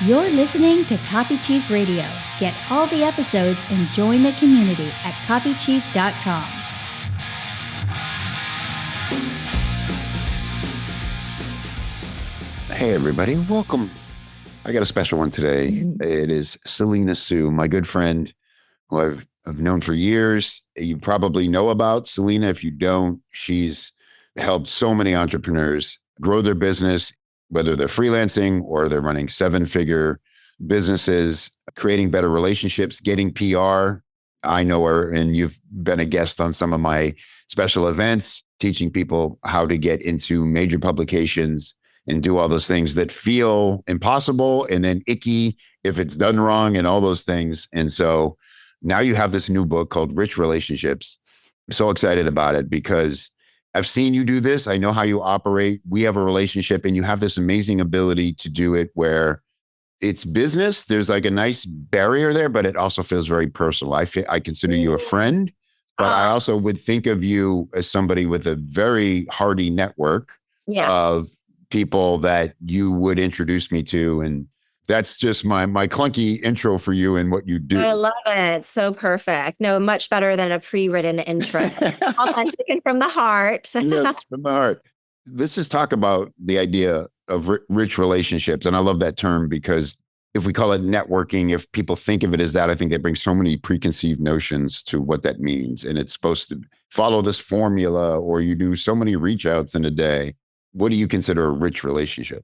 You're listening to Copy Chief Radio. Get all the episodes and join the community at copychief.com. Hey, everybody. Welcome. I got a special one today. It is Selena Soo, my good friend who I've known for years. You probably know about Selena. If you don't, she's helped so many entrepreneurs grow their business, whether they're freelancing or they're running seven-figure businesses, creating better relationships, getting PR. I know her, and you've been a guest on some of my special events, teaching people how to get into major publications and do all those things that feel impossible and then icky if it's done wrong and all those things. And so now you have this new book called Rich Relationships. I'm so excited about it because I've seen you do this. I know how you operate. We have a relationship and you have this amazing ability to do it where it's business. There's like a nice barrier there, but it also feels very personal. I consider you a friend, but I also would think of you as somebody with a very hearty network of people that you would introduce me to. And that's just my clunky intro for you and what you do. I love it. So perfect. No, much better than a pre-written intro. Authentic and from the heart. Yes, from the heart. Let's just talk about the idea of rich relationships. And I love that term because if we call it networking, if people think of it as that, I think they bring so many preconceived notions to what that means. And it's supposed to follow this formula, or you do so many reach outs in a day. What do you consider a rich relationship?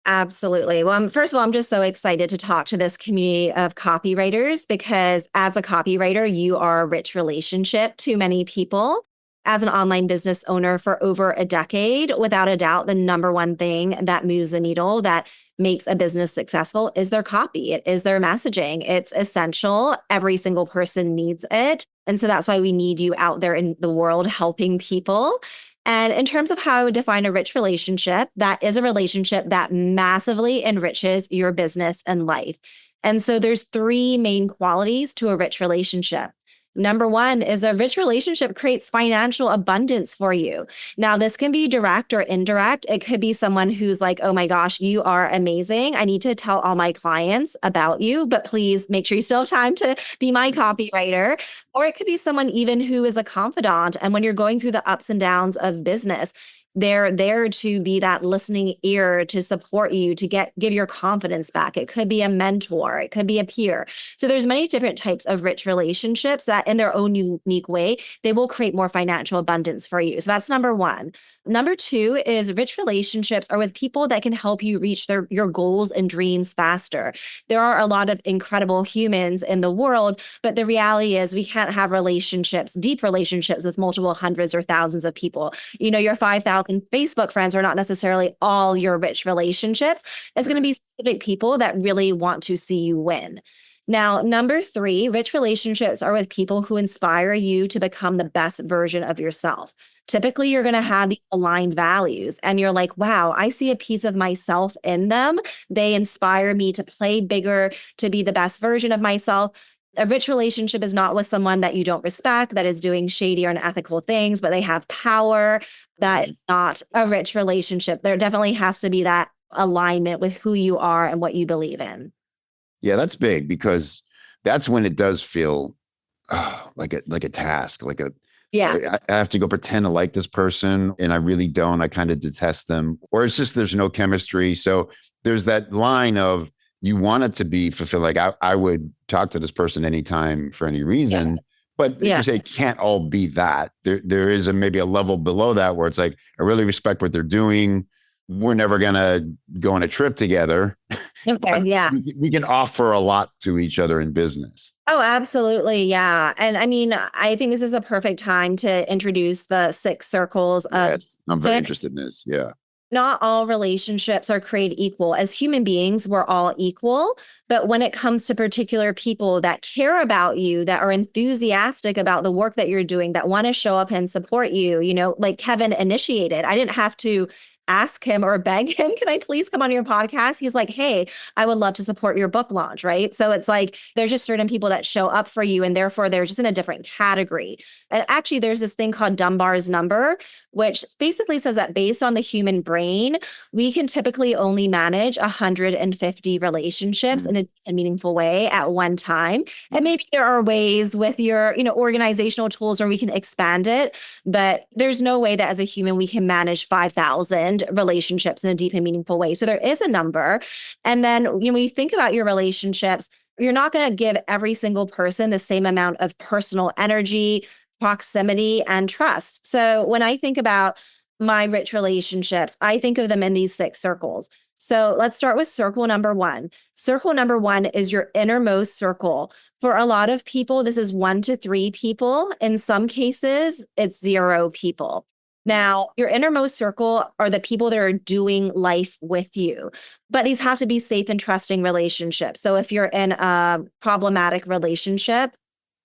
Absolutely. Well, first of all, I'm just so excited to talk to this community of copywriters because as a copywriter, you are a rich relationship to many people. As an online business owner for over a decade, without a doubt, the number one thing that moves the needle that makes a business successful is their copy. It is their messaging. It's essential. Every single person needs it. And so that's why we need you out there in the world helping people. And in terms of how I would define a rich relationship, that is a relationship that massively enriches your business and life. And so there's three main qualities to a rich relationship. Number one is a rich relationship creates financial abundance for you. Now, this can be direct or indirect. It could be someone who's like, oh my gosh, you are amazing. I need to tell all my clients about you, but please make sure you still have time to be my copywriter. Or it could be someone even who is a confidant. And when you're going through the ups and downs of business, they're there to be that listening ear to support you, to give your confidence back. It could be a mentor. It could be a peer. So there's many different types of rich relationships that in their own unique way, they will create more financial abundance for you. So that's number one. Number two is rich relationships are with people that can help you reach your goals and dreams faster. There are a lot of incredible humans in the world, but the reality is we can't have relationships, deep relationships with multiple hundreds or thousands of people. You know, your 5,000 Facebook friends are not necessarily all your rich relationships. It's going to be specific people that really want to see you win. Now, number three, rich relationships are with people who inspire you to become the best version of yourself. Typically, you're going to have these aligned values and you're like, wow, I see a piece of myself in them. They inspire me to play bigger, to be the best version of myself. A rich relationship is not with someone that you don't respect, that is doing shady or unethical things, but they have power. That is not a rich relationship. There definitely has to be that alignment with who you are and what you believe in. Yeah, that's big because that's when it does feel like a task, I have to go pretend to like this person and I really don't. I kind of detest them, or it's just there's no chemistry. So there's that line of you want it to be fulfilled. Like I would talk to this person anytime for any reason, but you say it can't all be that. There is maybe a level below that where it's like, I really respect what they're doing. We're never going to go on a trip together. Okay. Yeah. We can offer a lot to each other in business. Oh, absolutely. Yeah. And I mean, I think this is a perfect time to introduce the 6 circles of. Yes, I'm very interested in this. Yeah. Not all relationships are created equal. As human beings, we're all equal. But when it comes to particular people that care about you, that are enthusiastic about the work that you're doing, that want to show up and support you, you know, like Kevin initiated, I didn't have to ask him or beg him, can I please come on your podcast? He's like, hey, I would love to support your book launch, right? So it's like, there's just certain people that show up for you and therefore they're just in a different category. And actually there's this thing called Dunbar's number, which basically says that based on the human brain, we can typically only manage 150 relationships in a meaningful way at one time. And maybe there are ways with your, organizational tools where we can expand it, but there's no way that as a human we can manage 5,000 relationships in a deep and meaningful way. So there is a number. And then, when you think about your relationships, you're not going to give every single person the same amount of personal energy, proximity, and trust. So when I think about my rich relationships, I think of them in these 6 circles. So let's start with circle number 1. Circle number 1 is your innermost circle. For a lot of people, this is 1 to 3 people. In some cases, it's 0 people. Now, your innermost circle are the people that are doing life with you, but these have to be safe and trusting relationships. So if you're in a problematic relationship,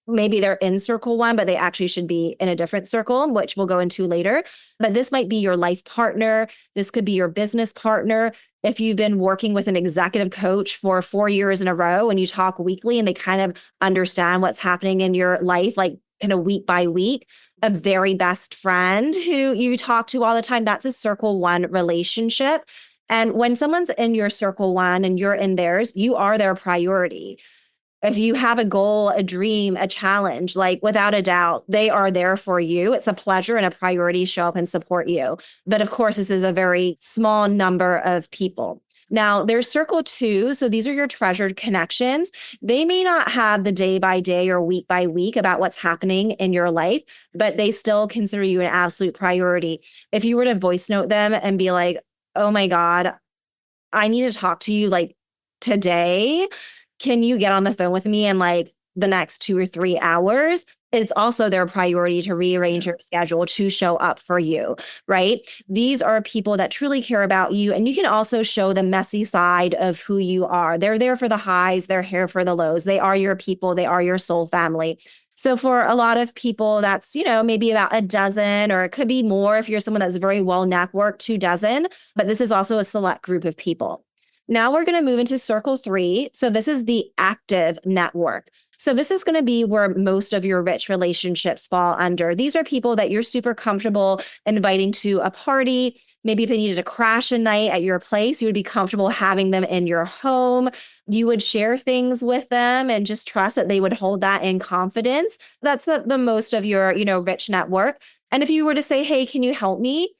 maybe they're in circle 1, but they actually should be in a different circle, which we'll go into later. But this might be your life partner. This could be your business partner. If you've been working with an executive coach for 4 years in a row and you talk weekly and they kind of understand what's happening in your life, like kind of week by week, a very best friend who you talk to all the time, that's a circle 1 relationship. And when someone's in your circle 1 and you're in theirs, you are their priority. If you have a goal, a dream, a challenge, like without a doubt, they are there for you. It's a pleasure and a priority to show up and support you. But of course, this is a very small number of people. Now, there's circle 2. So these are your treasured connections. They may not have the day by day or week by week about what's happening in your life, but they still consider you an absolute priority. If you were to voice note them and be like, oh my God, I need to talk to you like today. Can you get on the phone with me in like the next 2 or 3 hours? It's also their priority to rearrange your schedule to show up for you, right? These are people that truly care about you. And you can also show the messy side of who you are. They're there for the highs, they're here for the lows. They are your people, they are your soul family. So for a lot of people, that's, maybe about a dozen, or it could be more if you're someone that's very well networked, 2 dozen, but this is also a select group of people. Now we're going to move into circle 3. So this is the active network. So this is going to be where most of your rich relationships fall under. These are people that you're super comfortable inviting to a party. Maybe if they needed to crash a night at your place, you would be comfortable having them in your home. You would share things with them and just trust that they would hold that in confidence. That's the most of your, rich network. And if you were to say, hey, can you help me?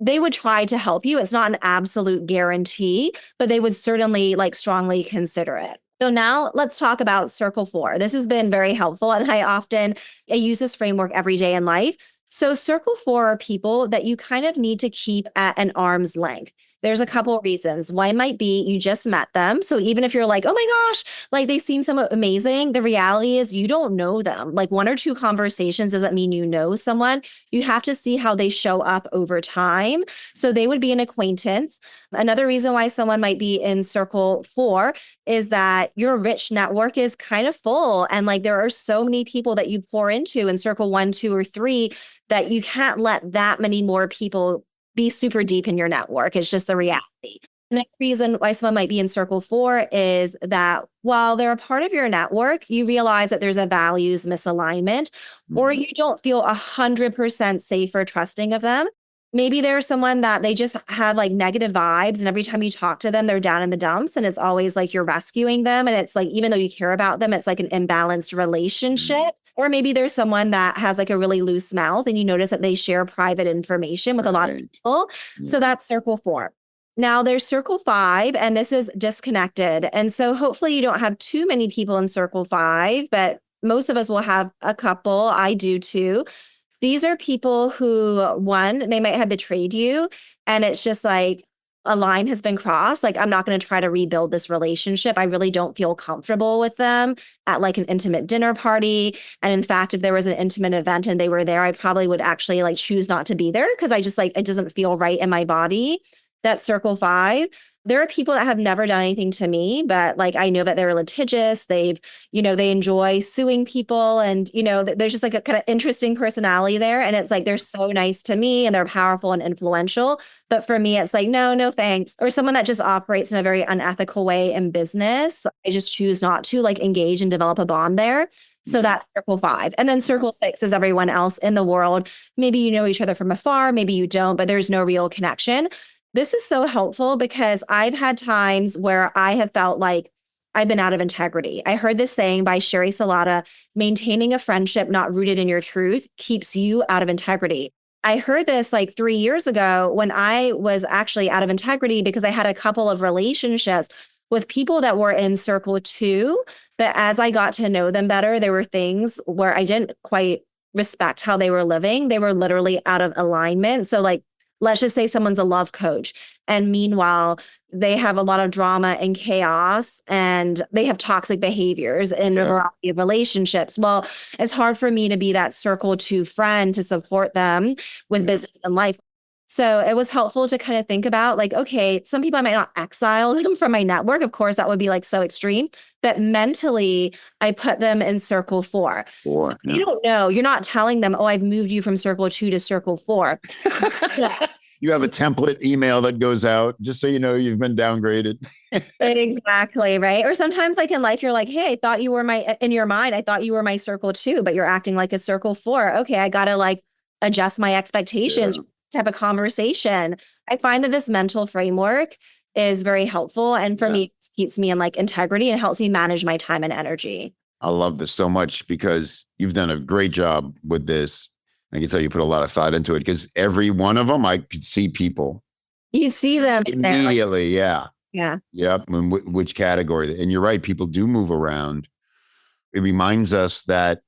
They would try to help you. It's not an absolute guarantee, but they would certainly strongly consider it. So now let's talk about circle 4. This has been very helpful. And I use this framework every day in life. So circle 4 are people that you kind of need to keep at an arm's length. There's a couple of reasons. One might be you just met them. So even if you're like, oh my gosh, they seem so amazing, the reality is you don't know them. 1 or 2 conversations doesn't mean you know someone. You have to see how they show up over time. So they would be an acquaintance. Another reason why someone might be in circle 4 is that your rich network is kind of full. And there are so many people that you pour into in circle 1, 2, or 3 that you can't let that many more people be super deep in your network. It's just the reality. The next reason why someone might be in circle 4 is that while they're a part of your network, you realize that there's a values misalignment, or you don't feel 100% safe or trusting of them. Maybe there's someone that they just have negative vibes, and every time you talk to them, they're down in the dumps, and it's always you're rescuing them. And it's even though you care about them, it's an imbalanced relationship. Or maybe there's someone that has a really loose mouth and you notice that they share private information with a lot of people. So that's circle 4. Now there's circle 5, and this is disconnected. And so hopefully you don't have too many people in circle 5, but most of us will have a couple. I do too. These are people who, one, they might have betrayed you, and it's just a line has been crossed. I'm not going to try to rebuild this relationship. I really don't feel comfortable with them at an intimate dinner party. And in fact, if there was an intimate event and they were there, I probably would actually choose not to be there because I just it doesn't feel right in my body. that circle 5, there are people that have never done anything to me, but like I know that they're litigious. They enjoy suing people, and there's just like a kind of interesting personality there. And it's like they're so nice to me and they're powerful and influential. But for me, it's like, no, no, thanks. Or someone that just operates in a very unethical way in business. I just choose not to like engage and develop a bond there. So that's circle 5. And then circle 6 is everyone else in the world. Maybe you know each other from afar, maybe you don't, but there's no real connection. This is so helpful because I've had times where I have felt like I've been out of integrity. I heard this saying by Sherry Salata: maintaining a friendship not rooted in your truth keeps you out of integrity. I heard this like 3 years ago when I was actually out of integrity because I had a couple of relationships with people that were in circle 2. But as I got to know them better, there were things where I didn't quite respect how they were living. They were literally out of alignment. So like, let's just say someone's a love coach, and meanwhile, they have a lot of drama and chaos, and they have toxic behaviors in a variety of relationships. Well, it's hard for me to be that circle 2 friend to support them with business and life. So it was helpful to kind of think about like, okay, some people I might not exile them from my network. Of course, that would be like so extreme. But mentally, I put them in circle 4. So you don't know. You're not telling them, oh, I've moved you from circle 2 to circle 4. You have a template email that goes out just so you know you've been downgraded. Exactly. Right. Or sometimes like in life, you're like, hey, I thought you were in your mind, I thought you were my circle 2, but you're acting like a circle 4. Okay. I got to like adjust my expectations to have a conversation. I find that this mental framework is very helpful. And for me, it keeps me in like integrity and helps me manage my time and energy. I love this so much because you've done a great job with this. I can tell you put a lot of thought into it because every one of them, I could see people. You see them immediately. Yeah. Yep. And which category. And you're right. People do move around. It reminds us that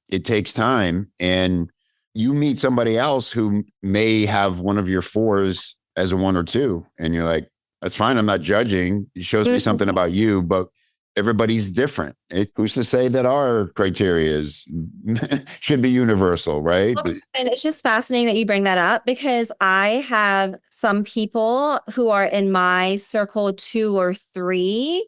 it takes time, and you meet somebody else who may have one of your 4s as a 1 or 2. And you're like, that's fine. I'm not judging. It shows me something about you, but everybody's different. Who's to say that our criteria should be universal, right? Well, and it's just fascinating that you bring that up because I have some people who are in my circle 2 or 3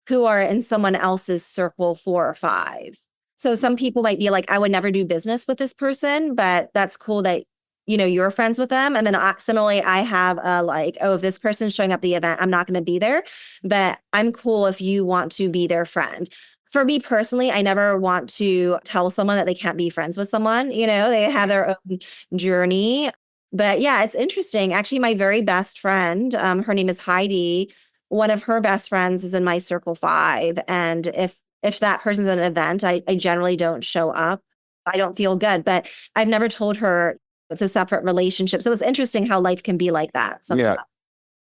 who are in someone else's circle 4 or 5. So some people might be like, I would never do business with this person, but that's cool that, you're friends with them. And then similarly, I have like, oh, if this person's showing up at the event, I'm not going to be there, but I'm cool if you want to be their friend. For me personally, I never want to tell someone that they can't be friends with someone. They have their own journey. But yeah, it's interesting. Actually, my very best friend, her name is Heidi. One of her best friends is in my circle 5. And if that person's at an event, I generally don't show up. I don't feel good, but I've never told her it's a separate relationship. So it's interesting how life can be like that sometimes. Yeah.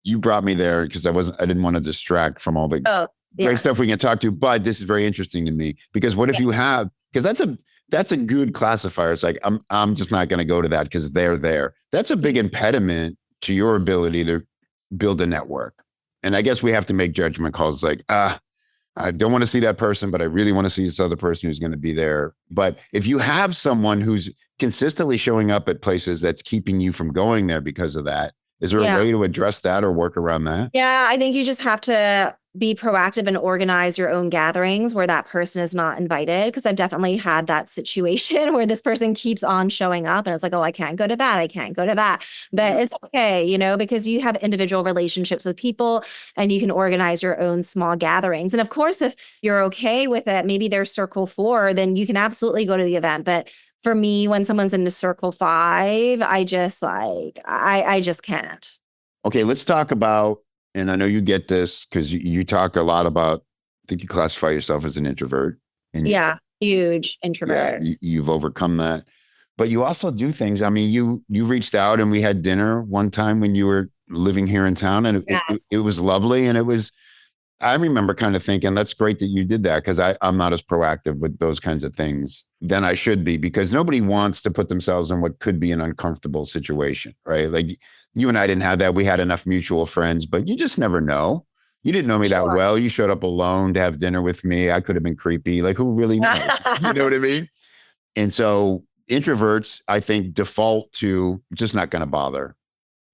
You brought me there because I didn't want to distract from all the great stuff we can talk to, but this is very interesting to me because what if you have, because that's a good classifier. It's like, I'm just not going to go to that because they're there. That's a big impediment to your ability to build a network. And I guess we have to make judgment calls like, I don't want to see that person, but I really want to see this other person who's going to be there. But if you have someone who's consistently showing up at places that's keeping you from going there because of that, is there a way to address that or work around that? Yeah, I think you just have to be proactive and organize your own gatherings where that person is not invited. Because I've definitely had that situation where this person keeps on showing up and it's like, oh, I can't go to that. I can't go to that. But it's okay, because you have individual relationships with people and you can organize your own small gatherings. And of course, if you're okay with it, maybe they're circle 4, then you can absolutely go to the event. But for me, when someone's in the circle 5, I just I just can't. Okay, let's talk about, and I know you get this because you talk a lot about, I think you classify yourself as an introvert. And huge introvert. Yeah, you've overcome that. But you also do things. I mean, you reached out and we had dinner one time when you were living here in town, and it was lovely. And I remember kind of thinking, that's great that you did that because I'm not as proactive with those kinds of things than I should be, because nobody wants to put themselves in what could be an uncomfortable situation, right? Like you and I didn't have that. We had enough mutual friends, but you just never know. You didn't know me that well. You showed up alone to have dinner with me. I could have been creepy. Like who really knows? You know what I mean? And so introverts, I think, default to just not going to bother.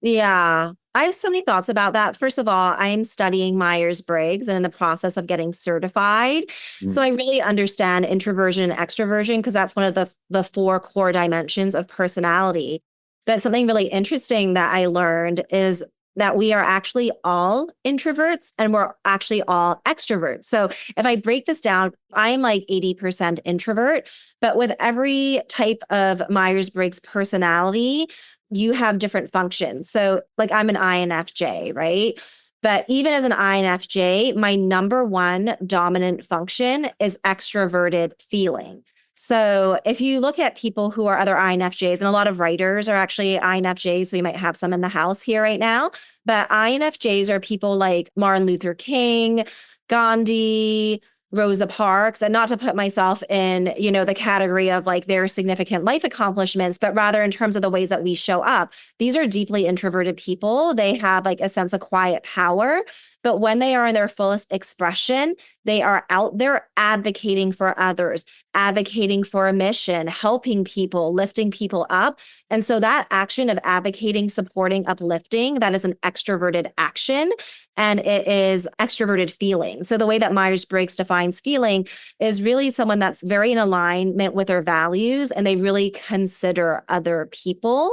Yeah. I have so many thoughts about that. First of all, I am studying Myers-Briggs and in the process of getting certified. So I really understand introversion and extroversion because that's one of the four core dimensions of personality. But something really interesting that I learned is that we are actually all introverts and we're actually all extroverts. So if I break this down, I'm like 80% introvert, but with every type of Myers-Briggs personality, you have different functions. So like I'm an INFJ, right? But even as an INFJ, my number one dominant function is extroverted feeling. So if you look at people who are other INFJs, and a lot of writers are actually INFJs, so we might have some in the house here right now, but INFJs are people like Martin Luther King, Gandhi, Rosa Parks, and not to put myself in, the category of like their significant life accomplishments, but rather in terms of the ways that we show up. These are deeply introverted people. They have like a sense of quiet power, but when they are in their fullest expression, they are out there advocating for others, advocating for a mission, helping people, lifting people up. And so that action of advocating, supporting, uplifting, that is an extroverted action. And it is extroverted feeling. So the way that Myers-Briggs defines feeling is really someone that's very in alignment with their values and they really consider other people.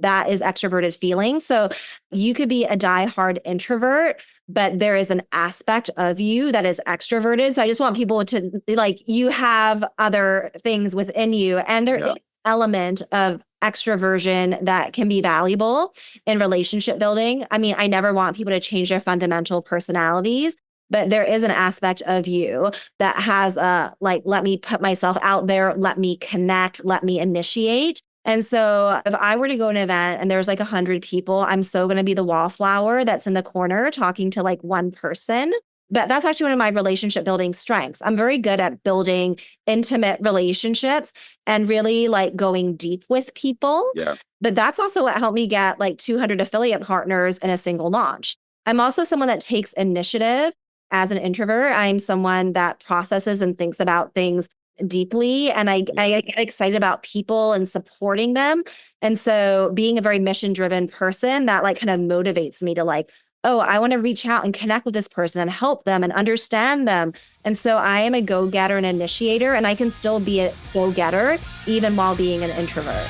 That is extroverted feeling. So you could be a diehard introvert, but there is an aspect of you that is extroverted. So I just want people to you have other things within you, and there is an element of extroversion that can be valuable in relationship building. I mean, I never want people to change their fundamental personalities, but there is an aspect of you that has let me put myself out there, let me connect, let me initiate. And so if I were to go to an event and there's like 100 people, I'm so going to be the wallflower that's in the corner talking to like one person. But that's actually one of my relationship building strengths. I'm very good at building intimate relationships and really like going deep with people. Yeah. But that's also what helped me get like 200 affiliate partners in a single launch. I'm also someone that takes initiative as an introvert. I'm someone that processes and thinks about things deeply. And I get excited about people and supporting them. And so being a very mission-driven person, that like kind of motivates me to like, oh, I want to reach out and connect with this person and help them and understand them. And so I am a go-getter and initiator, and I can still be a go-getter even while being an introvert.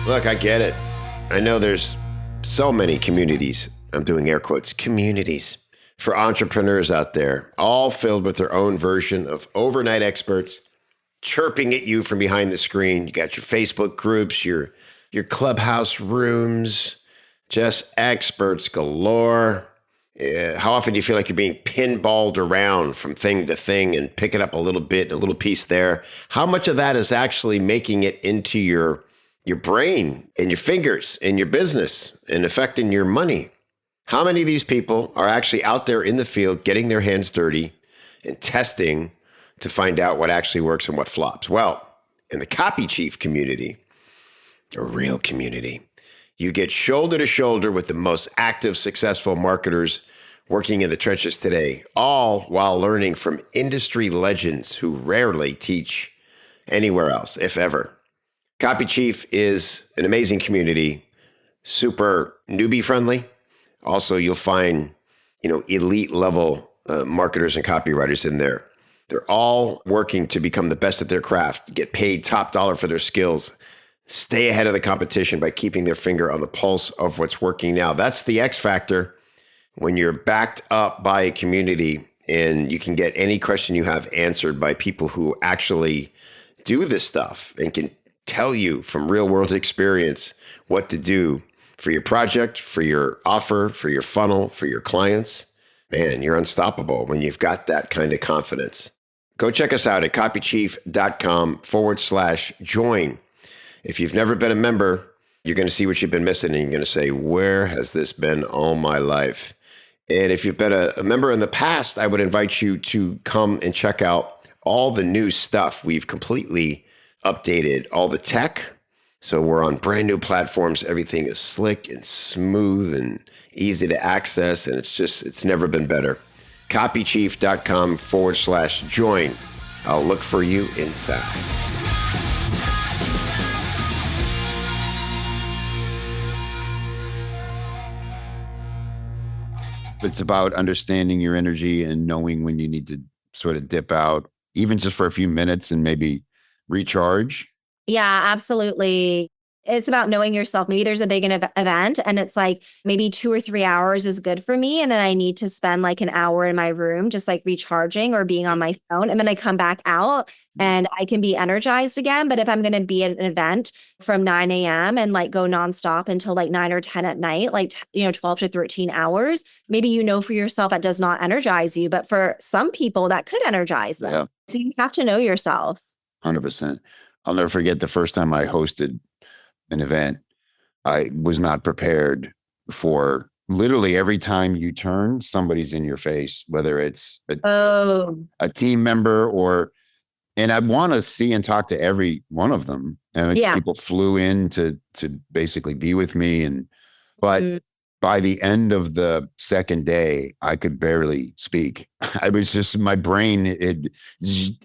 Look, I get it. I know there's so many communities, I'm doing air quotes, communities for entrepreneurs out there, all filled with their own version of overnight experts chirping at you from behind the screen. You got your Facebook groups, your clubhouse rooms, just experts galore. How often do you feel like you're being pinballed around from thing to thing and picking up a little bit, a little piece there? How much of that is actually making it into your brain and your fingers and your business and affecting your money? How many of these people are actually out there in the field getting their hands dirty and testing to find out what actually works and what flops? Well, in the Copy Chief community, a real community, you get shoulder to shoulder with the most active, successful marketers working in the trenches today, all while learning from industry legends who rarely teach anywhere else, if ever. Copy Chief is an amazing community, super newbie friendly. Also, you'll find, elite level marketers and copywriters in there. They're all working to become the best at their craft, get paid top dollar for their skills, stay ahead of the competition by keeping their finger on the pulse of what's working now. That's the X factor when you're backed up by a community and you can get any question you have answered by people who actually do this stuff and can tell you from real world experience what to do for your project, for your offer, for your funnel, for your clients. Man, you're unstoppable when you've got that kind of confidence. Go check us out at copychief.com/join. If you've never been a member, you're going to see what you've been missing and you're going to say, where has this been all my life? And if you've been a member in the past, I would invite you to come and check out all the new stuff. We've completely updated all the tech. So we're on brand new platforms. Everything is slick and smooth and easy to access. And it's never been better. Copychief.com/join. I'll look for you inside. It's about understanding your energy and knowing when you need to sort of dip out, even just for a few minutes and maybe recharge. Yeah, absolutely. It's about knowing yourself. Maybe there's a big event and it's like maybe 2 or 3 hours is good for me. And then I need to spend like an hour in my room, just like recharging or being on my phone. And then I come back out and I can be energized again. But if I'm going to be at an event from 9 a.m. and like go nonstop until like 9 or 10 at night, like, 12 to 13 hours, maybe for yourself that does not energize you. But for some people that could energize them. Yeah. So you have to know yourself. 100%. I'll never forget the first time I hosted an event. I was not prepared for literally every time you turn, somebody's in your face, whether it's a team member and I want to see and talk to every one of them. And people flew in to basically be with me. But by the end of the second day, I could barely speak. I was just, my brain,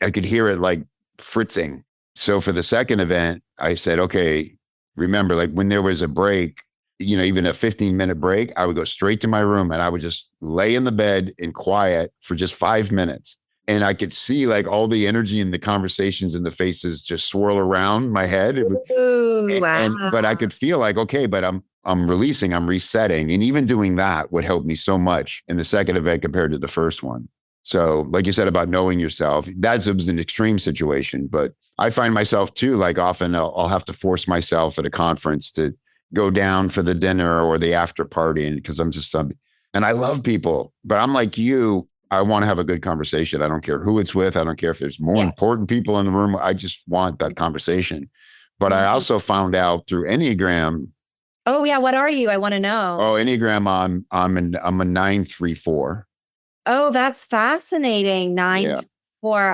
I could hear it like fritzing. So for the second event, I said, okay, remember, like when there was a break, even a 15-minute break, I would go straight to my room and I would just lay in the bed in quiet for just 5 minutes. And I could see like all the energy and the conversations and the faces just swirl around my head. But I could feel like, okay, but I'm releasing, I'm resetting. And even doing that would help me so much in the second event compared to the first one. So like you said about knowing yourself, that was an extreme situation, but I find myself too, like often I'll have to force myself at a conference to go down for the dinner or the after party. And because and I love people, but I'm like you, I want to have a good conversation. I don't care who it's with. I don't care if there's more important people in the room. I just want that conversation. But I also found out through Enneagram. Oh yeah. What are you? I want to know. Oh, Enneagram. I'm a 9-3-4. Oh, that's fascinating. 9-4.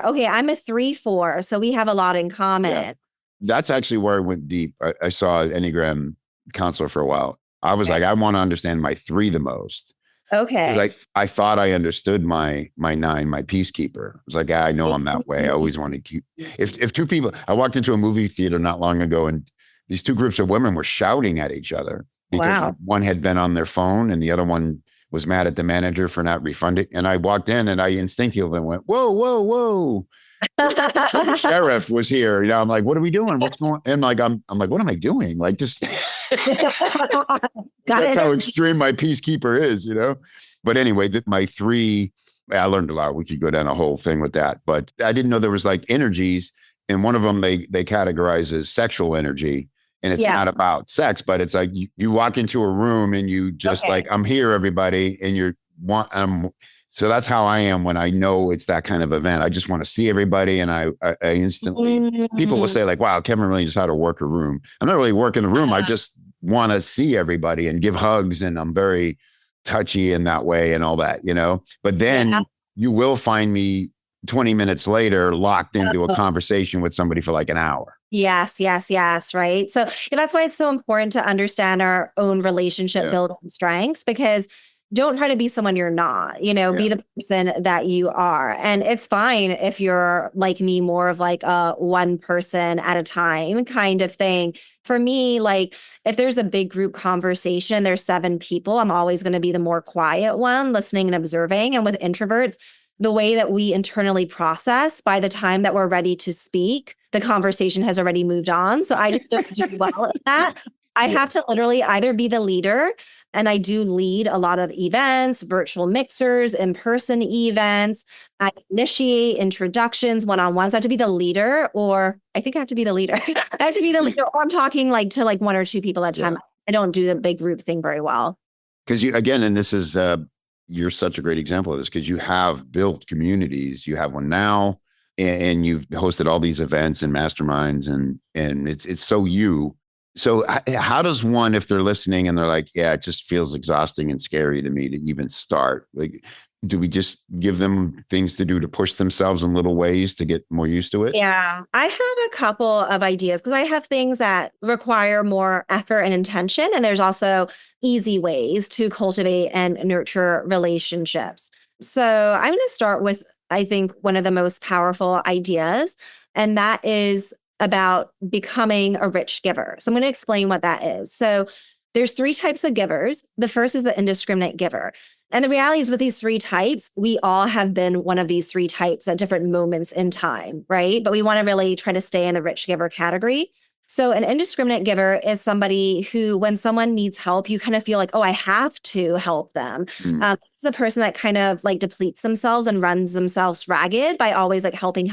Okay, I'm a 3-4, so we have a lot in common. Yeah. That's actually where I went deep. I saw an Enneagram counselor for a while. I was like, I want to understand my 3 the most. Okay. Because I thought I understood my 9, my peacekeeper. I was like, I know I'm that way. I always want to keep. If two people, I walked into a movie theater not long ago, and these 2 groups of women were shouting at each other because one had been on their phone and the other one was mad at the manager for not refunding. And I walked in and I instinctively went, whoa, whoa, whoa. The sheriff was here. I'm like, what are we doing? What's going on? And like, I'm like, what am I doing? Like, just that's how extreme my peacekeeper is, But anyway, my 3, I learned a lot. We could go down a whole thing with that, but I didn't know there was like energies. And one of them they categorize as sexual energy. And it's not about sex, but it's like you walk into a room and you just like, I'm here, everybody. And so that's how I am when I know it's that kind of event. I just want to see everybody. And I instantly, people will say like, wow, Kevin really knows how to work a room. I'm not really working a room. I just want to see everybody and give hugs. And I'm very touchy in that way and all that, but then you will find me 20 minutes later, locked into a conversation with somebody for like an hour. Yes. Right. So that's why it's so important to understand our own relationship building strengths, because don't try to be someone you're not, be the person that you are. And it's fine if you're like me, more of like a one person at a time kind of thing. For me, like if there's a big group conversation, there's 7 people, I'm always going to be the more quiet one, listening and observing. And with introverts, the way that we internally process, by the time that we're ready to speak, the conversation has already moved on. So I just don't do well at that. I have to literally either be the leader, and I do lead a lot of events, virtual mixers, in-person events. I initiate introductions, one-on-ones. I have to be the leader, or I think I have to be the leader. I have to be the leader, or I'm talking like to like 1 or 2 people at a time. I don't do the big group thing very well. Because and this is, you're such a great example of this, because you have built communities. You have one now, and you've hosted all these events and masterminds, and it's so you. So how does one, if they're listening and they're like, yeah, it just feels exhausting and scary to me to even start? Like, do we just give them things to do to push themselves in little ways to get more used to it? Yeah, I have a couple of ideas, because I have things that require more effort and intention. And there's also easy ways to cultivate and nurture relationships. So I'm going to start with, I think, one of the most powerful ideas, and that is about becoming a rich giver. So I'm going to explain what that is. So There's three types of givers. The first is the indiscriminate giver. And the reality is with these three types, we all have been one of these three types at different moments in time, right? But we want to really try to stay in the rich giver category. So an indiscriminate giver is somebody who, when someone needs help, you kind of feel like, oh, I have to help them. It's a person that kind of like depletes themselves and runs themselves ragged by always like helping,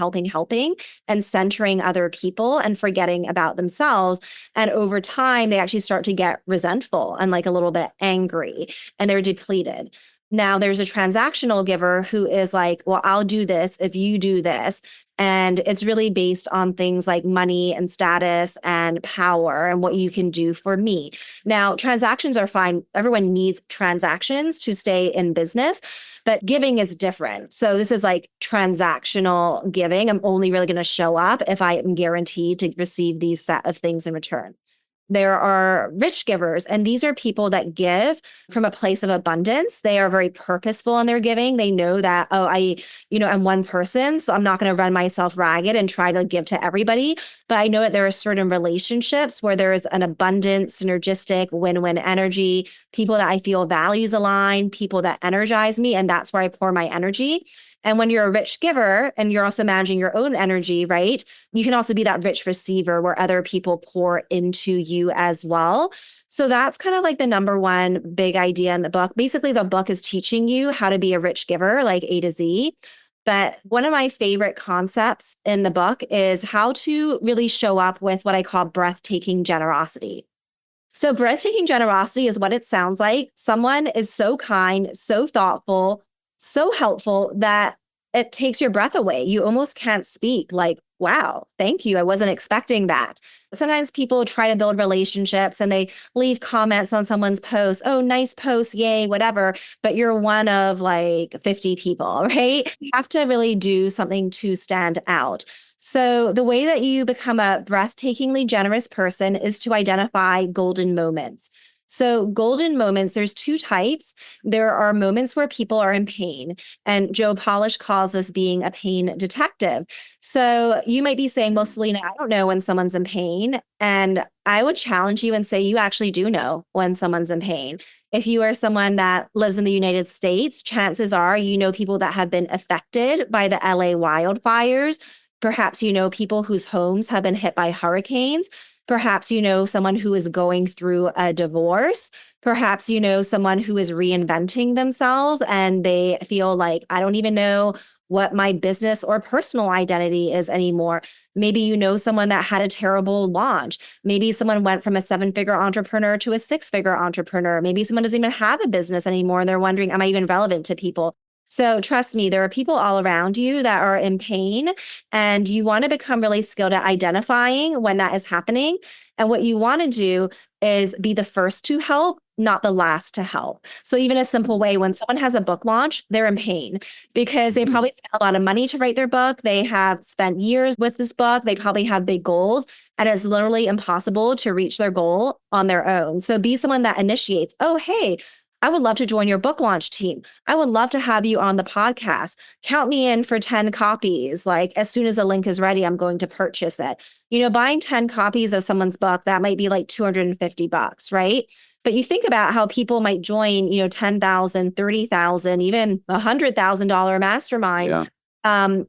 and centering other people and forgetting about themselves. And over time, they actually start to get resentful and like a little bit angry, and they're depleted. Now there's a transactional giver who is like, well, I'll do this if you do this. And it's really based on things like money and status and power and what you can do for me. Now, transactions are fine. Everyone needs transactions to stay in business, but giving is different. So this is like transactional giving. I'm only really going to show up if I am guaranteed to receive these set of things in return. There are rich givers, and these are people that give from a place of abundance. They are very purposeful in their giving. They know that, oh, I'm one person, so I'm not going to run myself ragged and try to give to everybody. But I know that there are certain relationships where there is an abundant, synergistic, win-win energy, people that I feel values align, people that energize me, and that's where I pour my energy. And when you're a rich giver and you're also managing your own energy, right? You can also be that rich receiver where other people pour into you as well. So that's kind of like the number one big idea in the book. Basically, the book is teaching you how to be a rich giver, like A to Z. But one of my favorite concepts in the book is how to really show up with what I call breathtaking generosity. So breathtaking generosity is what it sounds like. Someone is so kind, so thoughtful, so helpful that it takes your breath away. You almost can't speak. Like, wow, thank you. I wasn't expecting that. Sometimes people try to build relationships and they leave comments on someone's post. Oh, nice post, yay, whatever. But you're one of like 50 people, right? You have to really do something to stand out. So the way that you become a breathtakingly generous person is to identify golden moments. So golden moments, there's two types. There are moments where people are in pain, and Joe Polish calls this being a pain detective. So you might be saying, well, Selena, I don't know when someone's in pain. And I would challenge you and say, you actually do know when someone's in pain. If you are someone that lives in the United States, chances are you know people that have been affected by the LA wildfires. Perhaps you know people whose homes have been hit by hurricanes. Perhaps you know someone who is going through a divorce. Perhaps you know someone who is reinventing themselves and they feel like, I don't even know what my business or personal identity is anymore. Maybe you know someone that had a terrible launch. Maybe someone went from a 7-figure entrepreneur to a 6-figure entrepreneur. Maybe someone doesn't even have a business anymore and they're wondering, am I even relevant to people? So trust me, there are people all around you that are in pain, and you want to become really skilled at identifying when that is happening. And what you want to do is be the first to help, not the last to help. So even a simple way, when someone has a book launch, they're in pain because they probably spent a lot of money to write their book. They have spent years with this book. They probably have big goals, and it's literally impossible to reach their goal on their own. So be someone that initiates, oh, hey, I would love to join your book launch team. I would love to have you on the podcast. Count me in for 10 copies. Like as soon as the link is ready, I'm going to purchase it. You know, buying 10 copies of someone's book, that might be like $250, right? But you think about how people might join, you know, 10,000, 30,000, even $100,000 masterminds. Yeah.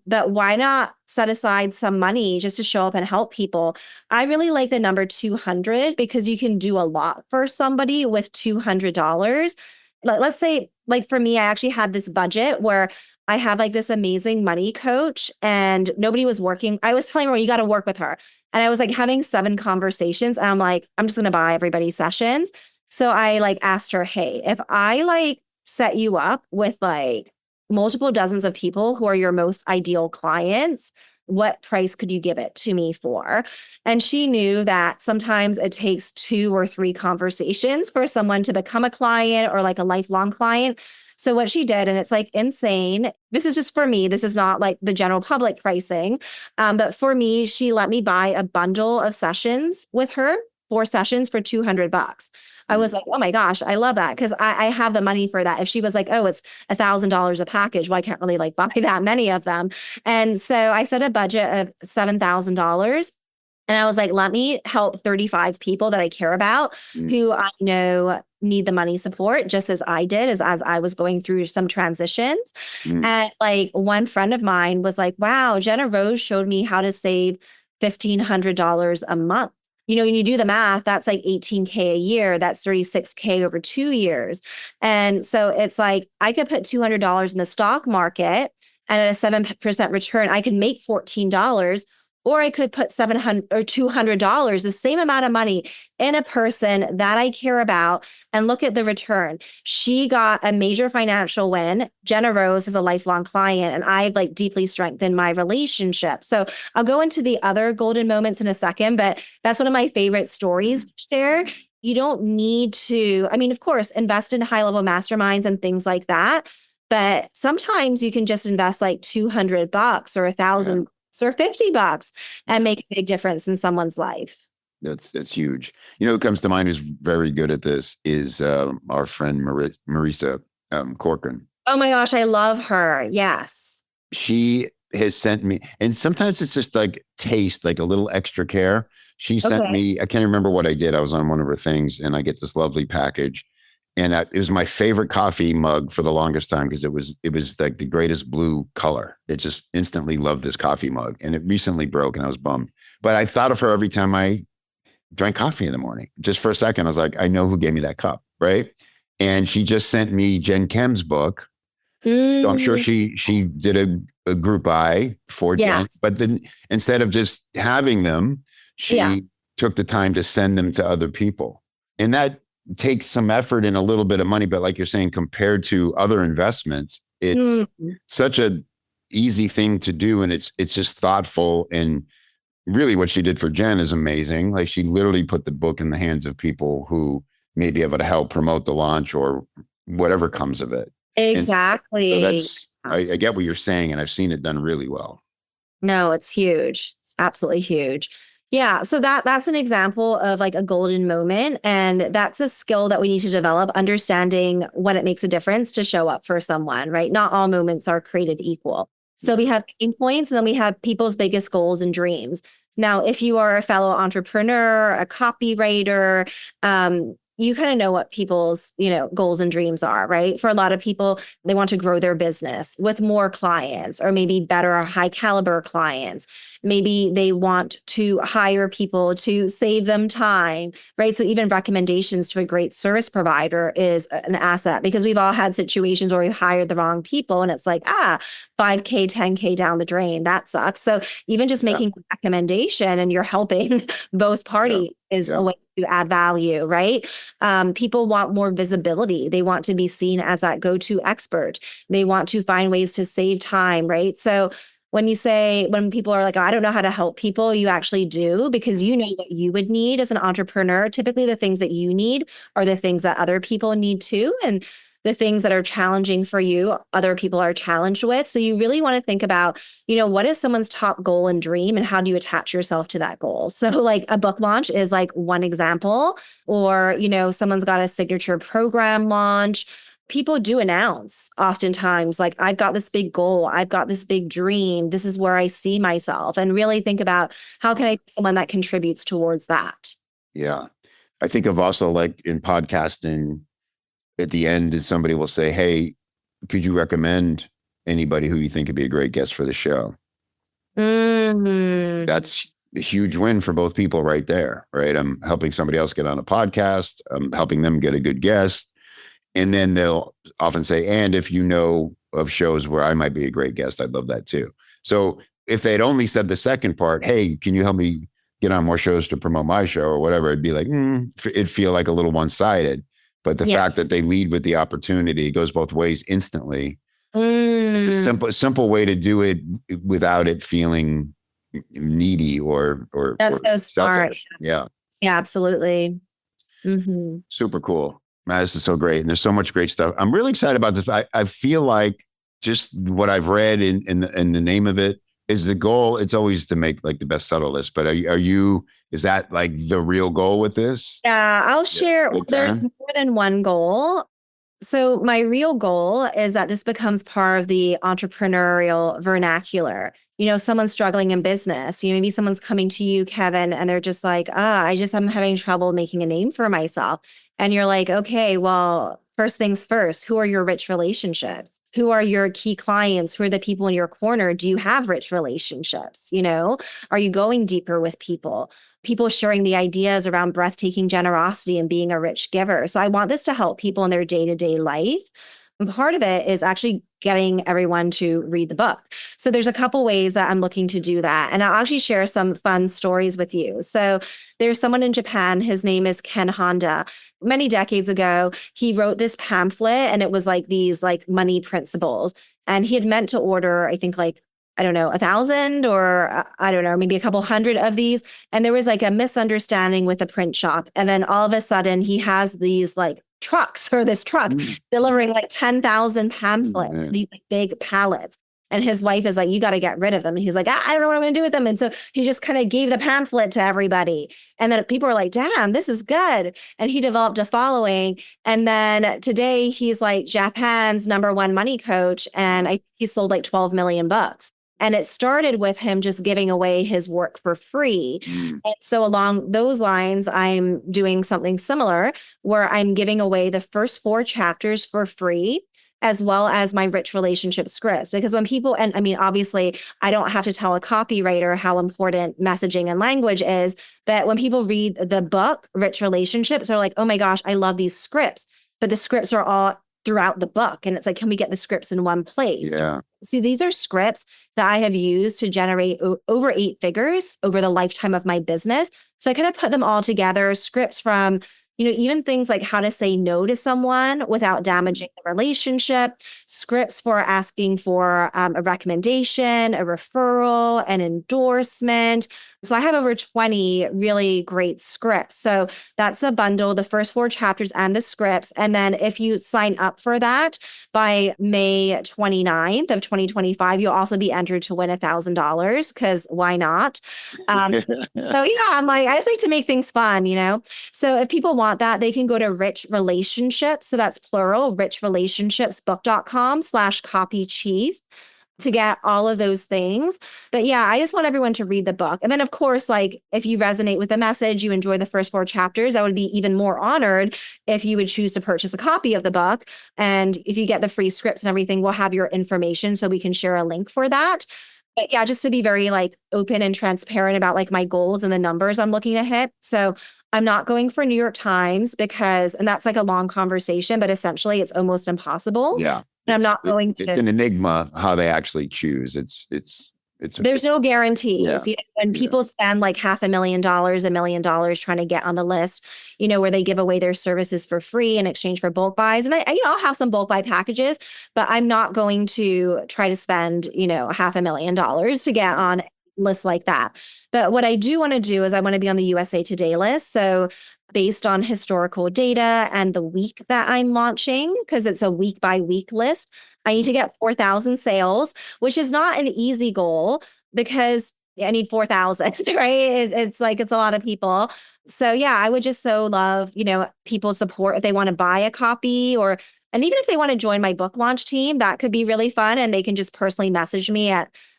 But why not set aside some money just to show up and help people? I really like the number 200 because you can do a lot for somebody with $200. Let's say, like for me, I actually had this budget where I have like this amazing money coach and nobody was working. I was telling her, you got to work with her. And I was like having 7 conversations. And I'm like, I'm just going to buy everybody's sessions. So I like asked her, hey, if I like set you up with like multiple dozens of people who are your most ideal clients, what price could you give it to me for? And she knew that sometimes it takes 2 or 3 conversations for someone to become a client or like a lifelong client. So what she did, and it's like insane. This is just for me. This is not like the general public pricing. But for me, she let me buy a bundle of sessions with her, 4 sessions for $200. I was like, oh my gosh, I love that because I have the money for that. If she was like, oh, it's $1,000 a package, well, I can't really like buy that many of them. And so I set a budget of $7,000. And I was like, let me help 35 people that I care about who I know need the money support, just as I did, as I was going through some transitions. And like one friend of mine was like, wow, Jenna Rose showed me how to save $1,500 a month. When you do the math, that's like 18K a year. That's 36K over 2 years. And so it's like, I could put $200 in the stock market and at a 7% return, I could make $14. Or I could put $700 or $200, the same amount of money in a person that I care about and look at the return. She got a major financial win. Jenna Rose is a lifelong client and I've like deeply strengthened my relationship. So I'll go into the other golden moments in a second, but that's one of my favorite stories to share. You don't need to, of course, invest in high level masterminds and things like that. But sometimes you can just invest like $200 or $1,000 or $50 and make a big difference in someone's life. That's huge. Who comes to mind who's very good at this is our friend Marisa Corcoran. Oh my gosh, I love her. Yes. She has sent me, and sometimes it's just like taste, like a little extra care. She sent me, I can't remember what I did. I was on one of her things and I get this lovely package. And it was my favorite coffee mug for the longest time because it was like the greatest blue color. It just instantly loved this coffee mug. And it recently broke and I was bummed. But I thought of her every time I drank coffee in the morning. Just for a second, I was like, I know who gave me that cup, right? And she just sent me Jen Kem's book. So I'm sure she did a group buy for Jen. But then instead of just having them, she took the time to send them to other people. And that takes some effort and a little bit of money, but like you're saying, compared to other investments, it's such a easy thing to do. And it's just thoughtful. And really what she did for Jen is amazing. Like she literally put the book in the hands of people who may be able to help promote the launch or whatever comes of it. Exactly. So I get what you're saying. And I've seen it done really well. No, it's huge. It's absolutely huge. Yeah. So that's an example of like a golden moment. And that's a skill that we need to develop, understanding when it makes a difference to show up for someone, right? Not all moments are created equal. So we have pain points and then we have people's biggest goals and dreams. Now, if you are a fellow entrepreneur, a copywriter, you kind of know what people's, goals and dreams are, right? For a lot of people, they want to grow their business with more clients or maybe better or high caliber clients. Maybe they want to hire people to save them time, right? So even recommendations to a great service provider is an asset because we've all had situations where we've hired the wrong people and it's like, 5K, 10K down the drain. That sucks. So even just making a recommendation and you're helping both parties is a way to add value, right? People want more visibility. They want to be seen as that go-to expert. They want to find ways to save time, right? So when people are like, oh, I don't know how to help people, you actually do because you know what you would need as an entrepreneur. Typically the things that you need are the things that other people need too. And the things that are challenging for you, other people are challenged with. So you really want to think about, what is someone's top goal and dream and how do you attach yourself to that goal? So like a book launch is like one example, or, someone's got a signature program launch. People do announce oftentimes like, I've got this big goal. I've got this big dream. This is where I see myself, and really think about how can I be someone that contributes towards that? Yeah. I think of also like in podcasting, at the end, somebody will say, hey, could you recommend anybody who you think could be a great guest for the show? That's a huge win for both people right there, right? I'm helping somebody else get on a podcast. I'm helping them get a good guest. And then they'll often say, and if you know of shows where I might be a great guest, I'd love that too. So if they'd only said the second part, hey, can you help me get on more shows to promote my show or whatever, it'd be like, it'd feel like a little one-sided. But the fact that they lead with the opportunity, it goes both ways instantly. It's a simple way to do it without it feeling needy or that's so smart. Selfish. Yeah, absolutely. Super cool. Man, this is so great. And there's so much great stuff. I'm really excited about this. I feel like just what I've read in the name of it is the goal. It's always to make like the bestseller list. But is that like the real goal with this? Yeah, I'll share. There's more than one goal. So my real goal is that this becomes part of the entrepreneurial vernacular. Someone's struggling in business. Maybe someone's coming to you, Kevin, and they're just like, I'm having trouble making a name for myself. And you're like, okay, well, first things first, who are your rich relationships? Who are your key clients? Who are the people in your corner? Do you have rich relationships? Are you going deeper with people? People sharing the ideas around breathtaking generosity and being a rich giver. So I want this to help people in their day-to-day life. And part of it is actually getting everyone to read the book. So there's a couple ways that I'm looking to do that. And I'll actually share some fun stories with you. So there's someone in Japan, his name is Ken Honda. Many decades ago, he wrote this pamphlet and it was like these like money principles. And he had meant to order, I think like, I don't know, 1,000 or I don't know, maybe a couple hundred of these. And there was like a misunderstanding with the print shop. And then all of a sudden he has these like trucks or this truck delivering like 10,000 pamphlets, these like big pallets. And his wife is like, you got to get rid of them. And he's like, I don't know what I'm going to do with them. And so he just kind of gave the pamphlet to everybody. And then people were like, damn, this is good. And he developed a following. And then today he's like Japan's #1 money coach. And he sold like 12 million books. And it started with him just giving away his work for free. And so along those lines, I'm doing something similar where I'm giving away the first 4 chapters for free, as well as my rich relationship scripts. Because when people, and I mean, obviously, I don't have to tell a copywriter how important messaging and language is, but when people read the book, Rich Relationships, they're like, oh my gosh, I love these scripts. But the scripts are all throughout the book. And it's like, can we get the scripts in one place? Yeah. So these are scripts that I have used to generate over 8 figures over the lifetime of my business. So I kind of put them all together, scripts from, even things like how to say no to someone without damaging the relationship, scripts for asking for a recommendation, a referral, an endorsement. So I have over 20 really great scripts. So that's a bundle, the first 4 chapters and the scripts. And then if you sign up for that by May 29th of 2025, you'll also be entered to win $1,000 because why not? So yeah, I just like to make things fun, So if people want that, they can go to Rich Relationships. So that's plural, richrelationshipsbook.com/copychief to get all of those things. But yeah, I just want everyone to read the book. And then of course, like if you resonate with the message, you enjoy the first 4 chapters, I would be even more honored if you would choose to purchase a copy of the book. And if you get the free scripts and everything, we'll have your information so we can share a link for that. But yeah, just to be very like open and transparent about like my goals and the numbers I'm looking to hit. So I'm not going for New York Times and that's like a long conversation, but essentially it's almost impossible. Yeah. And I'm not going to. It's an enigma how they actually choose. There's no guarantees. Yeah. When people spend like $500,000, $1 million trying to get on the list, where they give away their services for free in exchange for bulk buys. And I'll have some bulk buy packages, but I'm not going to try to spend, $500,000 to get on lists like that. But what I do want to do is I want to be on the USA Today list. So based on historical data and the week that I'm launching, because it's a week by week list, I need to get 4,000 sales, which is not an easy goal because I need 4,000, right? It's a lot of people. So yeah, I would just so love, people's support if they want to buy a copy and even if they want to join my book launch team, that could be really fun. And they can just personally message me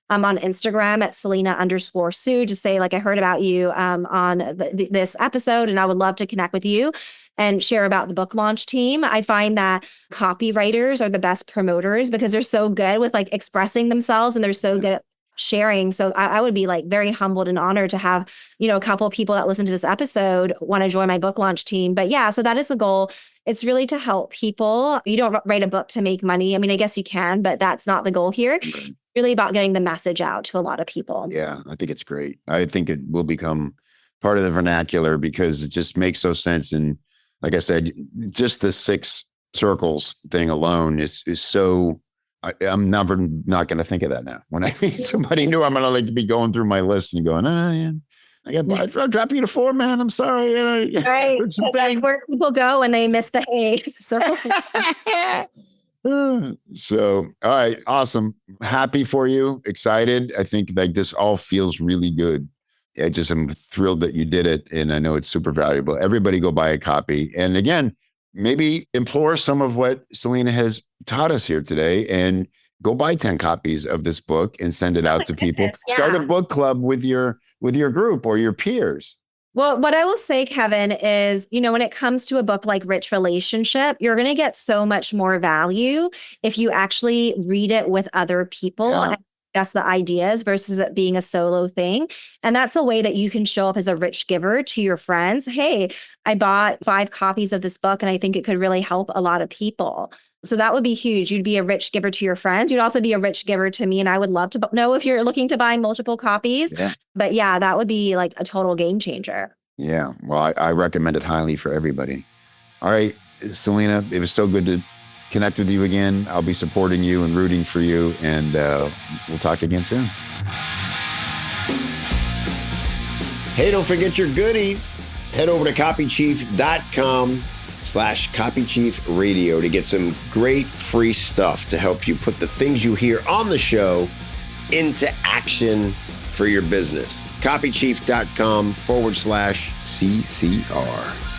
I'm on Instagram at Selena_Soo to say, like, I heard about you on this episode, and I would love to connect with you and share about the book launch team. I find that copywriters are the best promoters because they're so good with like expressing themselves and they're so good at sharing. So I would be like very humbled and honored to have, a couple of people that listen to this episode want to join my book launch team. But yeah, so that is the goal. It's really to help people. You don't write a book to make money. I mean, I guess you can, but that's not the goal here. Okay. Really about getting the message out to a lot of people. Yeah, I think it's great. I think it will become part of the vernacular because it just makes so sense. And like I said, just the 6 circles thing alone is so, I'm never not going to think of that now. When I meet somebody new, I'm going to like be going through my list and going, yeah, I'll drop you to 4, man. I'm sorry. Right. That's where people go when they misbehave. So, all right. Awesome. Happy for you. Excited. I think like this all feels really good. I'm thrilled that you did it. And I know it's super valuable. Everybody go buy a copy. And again, maybe implore some of what Selena has taught us here today and go buy 10 copies of this book and send it out to people. goodness, yeah. Start a book club with your group or your peers. Well, what I will say, Kevin, is, when it comes to a book like Rich Relationship, you're going to get so much more value if you actually read it with other people and discuss the ideas versus it being a solo thing. And that's a way that you can show up as a rich giver to your friends. Hey, I bought 5 copies of this book and I think it could really help a lot of people. So that would be huge. You'd be a rich giver to your friends. You'd also be a rich giver to me. And I would love to know if you're looking to buy multiple copies. Yeah. But yeah, that would be like a total game changer. Yeah. Well, I recommend it highly for everybody. All right, Selena, it was so good to connect with you again. I'll be supporting you and rooting for you. And we'll talk again soon. Hey, don't forget your goodies. Head over to copychief.com/copychiefradio to get some great free stuff to help you put the things you hear on the show into action for your business. copychief.com/CCR.